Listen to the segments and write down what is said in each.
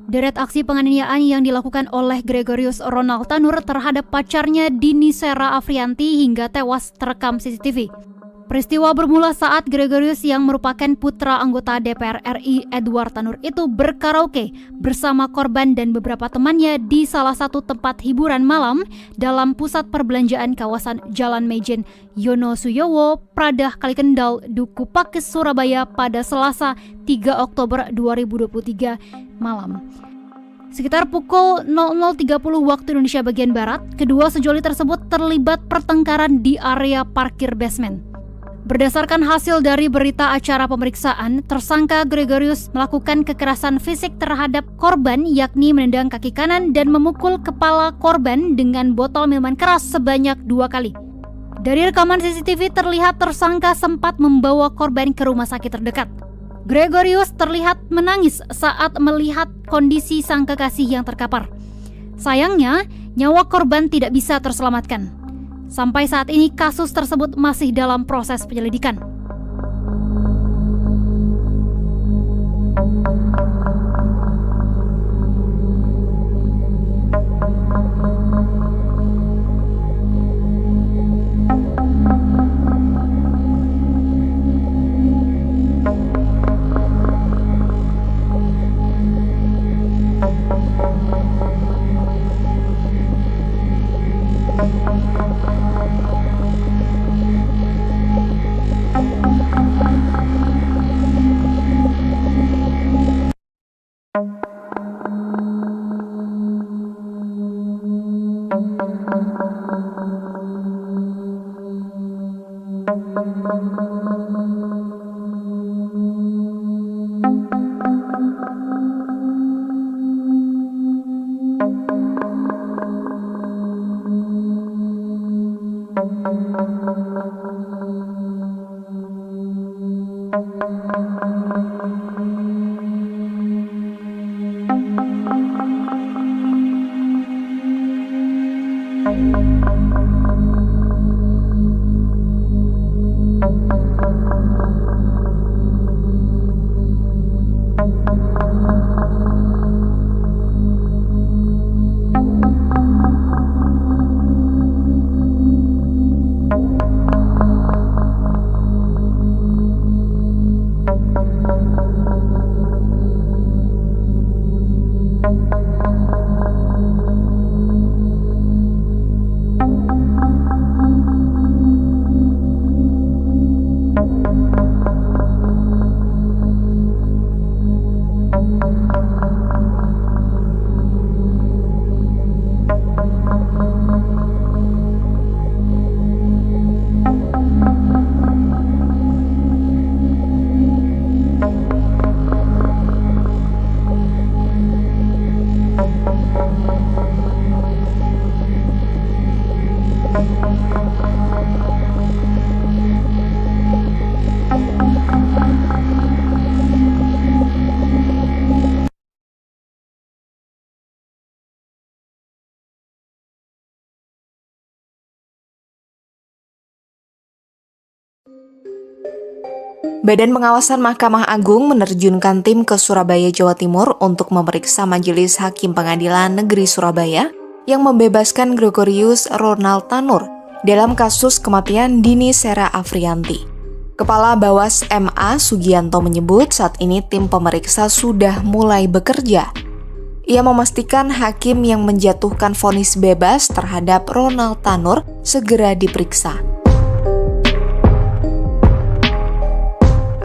Deret aksi penganiayaan yang dilakukan oleh Gregorius Ronald Tanur terhadap pacarnya Dini Sera Afrianti hingga tewas terekam CCTV. Peristiwa bermula saat Gregorius yang merupakan putra anggota DPR RI Edward Tanur itu berkaraoke bersama korban dan beberapa temannya di salah satu tempat hiburan malam dalam pusat perbelanjaan kawasan Jalan Mejen Yonosuyowo, Pradah Kalikendal, Duku Pakis, Surabaya pada Selasa 3 Oktober 2023 malam. Sekitar pukul 00.30 waktu Indonesia bagian Barat, kedua sejoli tersebut terlibat pertengkaran di area parkir basement. Berdasarkan hasil dari berita acara pemeriksaan, tersangka Gregorius melakukan kekerasan fisik terhadap korban, yakni menendang kaki kanan dan memukul kepala korban dengan botol minuman keras sebanyak 2 kali. Dari rekaman CCTV terlihat tersangka sempat membawa korban ke rumah sakit terdekat. Gregorius terlihat menangis saat melihat kondisi sang kekasih yang terkapar. Sayangnya, nyawa korban tidak bisa terselamatkan. Sampai saat ini kasus tersebut masih dalam proses penyelidikan. Badan Pengawasan Mahkamah Agung menerjunkan tim ke Surabaya, Jawa Timur untuk memeriksa Majelis Hakim Pengadilan Negeri Surabaya yang membebaskan Gregorius Ronald Tanur dalam kasus kematian Dini Sera Afrianti. Kepala Bawas MA Sugianto menyebut saat ini tim pemeriksa sudah mulai bekerja. Ia memastikan hakim yang menjatuhkan vonis bebas terhadap Ronald Tanur segera diperiksa.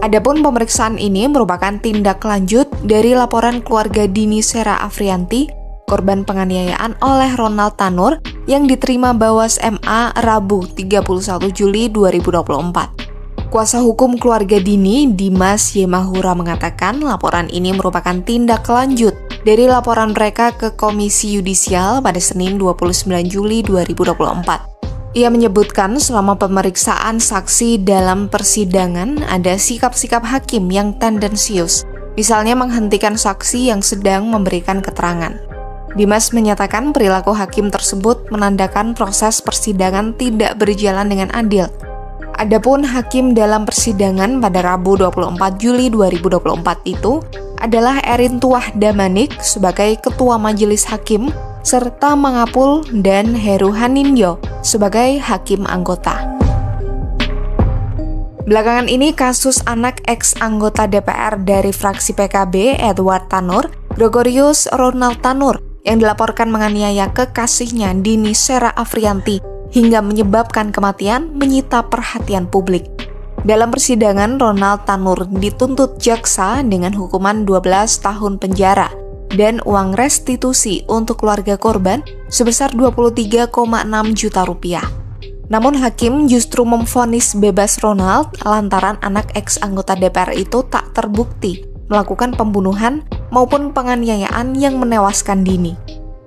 Adapun pemeriksaan ini merupakan tindak lanjut dari laporan keluarga Dini Sera Afrianti, korban penganiayaan oleh Ronald Tanur yang diterima Bawas MA Rabu 31 Juli 2024. Kuasa hukum keluarga Dini, Dimas Yemahura, mengatakan laporan ini merupakan tindak lanjut dari laporan mereka ke Komisi Yudisial pada Senin 29 Juli 2024. Ia menyebutkan selama pemeriksaan saksi dalam persidangan ada sikap-sikap hakim yang tendensius, misalnya menghentikan saksi yang sedang memberikan keterangan. Dimas menyatakan perilaku hakim tersebut menandakan proses persidangan tidak berjalan dengan adil. Adapun hakim dalam persidangan pada Rabu 24 Juli 2024 itu adalah Erin Tuah Damanik sebagai Ketua Majelis Hakim, serta Mangapul dan Heru Hanindyo sebagai Hakim Anggota. Belakangan ini kasus anak ex-anggota DPR dari fraksi PKB Edward Tanur, Gregorius Ronald Tanur, yang dilaporkan menganiaya kekasihnya Dini Sera Afrianti hingga menyebabkan kematian menyita perhatian publik. Dalam persidangan, Ronald Tanur dituntut jaksa dengan hukuman 12 tahun penjara dan uang restitusi untuk keluarga korban sebesar 23,6 juta rupiah. Namun hakim justru memvonis bebas Ronald lantaran anak ex-anggota DPR itu tak terbukti melakukan pembunuhan maupun penganiayaan yang menewaskan Dini.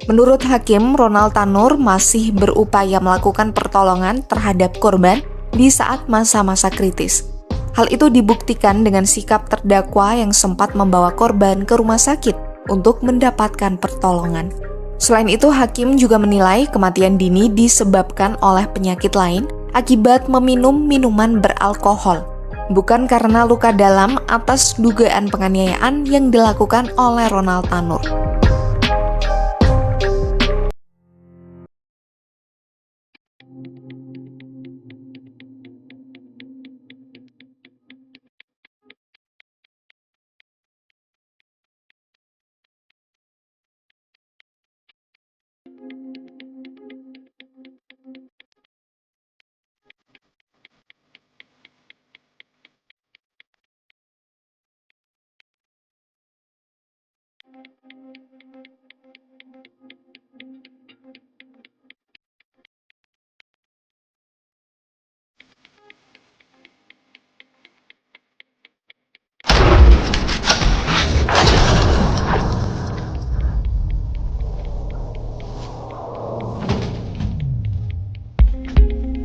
Menurut hakim, Ronald Tanur masih berupaya melakukan pertolongan terhadap korban di saat masa-masa kritis. Hal itu dibuktikan dengan sikap terdakwa yang sempat membawa korban ke rumah sakit untuk mendapatkan pertolongan. Selain itu, hakim juga menilai kematian Dini disebabkan oleh penyakit lain akibat meminum minuman beralkohol, bukan karena luka dalam atas dugaan penganiayaan yang dilakukan oleh Ronald Tanur.